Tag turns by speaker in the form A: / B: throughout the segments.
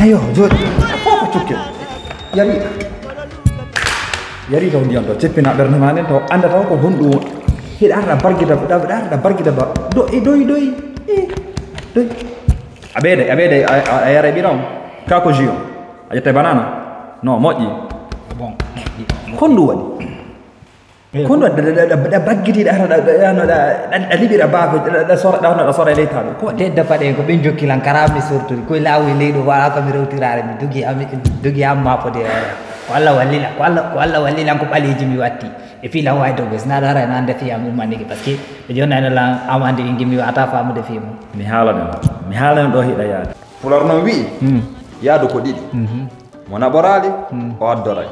A: Ayo, Jod. Apa cukup? Yari dong dia tuh. Cepet nak bermain tuh. Anda tahu kok hundu. Hidar dapat kita ba. Doi. Abede. Ayah bilang. Kako jio. Aja teh banana. No, moji.
B: Bong.
A: Hundu ani. Hundu ada bagi di daerah ada libir apa ada sore leta.
B: Ko de dapat ko binjo kilang karami surtu ko lawi ledo wala ko mi rewtirare mi dugi amma po de walla walila ko baliji mi watti e fi la way do bes na dara na ande fi am mandi ki parce que be jonna la amande ngi mi ata faamu de fi mo
A: mi halan do hida yaade fulorno wi yaadu ko didi mona borali o addora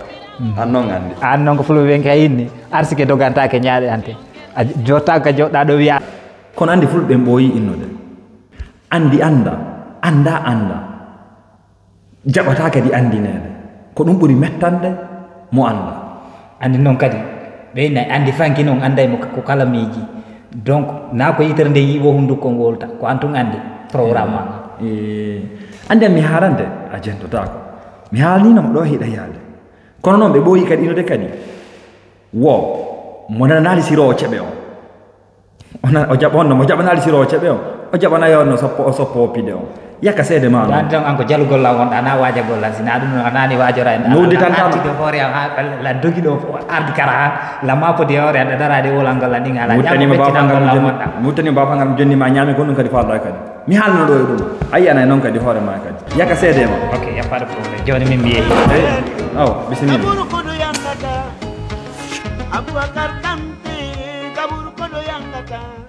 A: annon andi
B: annon ko fulu wen kayinni arsike doganta ke nyaade ante jota ka jodda do wiya
A: kono andi fulbe mboyi innode andi anda jabata kadi andinede ko dum buri mettande mo anda
B: andi non kadi be nay andi fanki non anday mo ko kala miji donc na ko yitere nde yiwo hundu ko ngolta ko antun andi programme
A: ande mi harande agento tako mi halino do hida yaade kono non be boyi kadi inode kadi wo mo nanali siro chebe o jabonno mo jabanali siro chebe o jabana yonno soppo pide o yaka sede ma
B: dan anko jalugol la wonda na waja golla sina dum anani wajora en
A: nudi tan tam
B: do hore la dogi do ardi kara la mapo de hore da darade wolangal la dingala
A: mutani ba fangam jonni ma nyami ko non kadi faada kadi mi halno do dum ayana non kadi hore ma kadi yaka sede ma
B: okay ya pas problème joni min biye
A: bismillah
C: Abu Bakar Kanti kabur kodo yang kata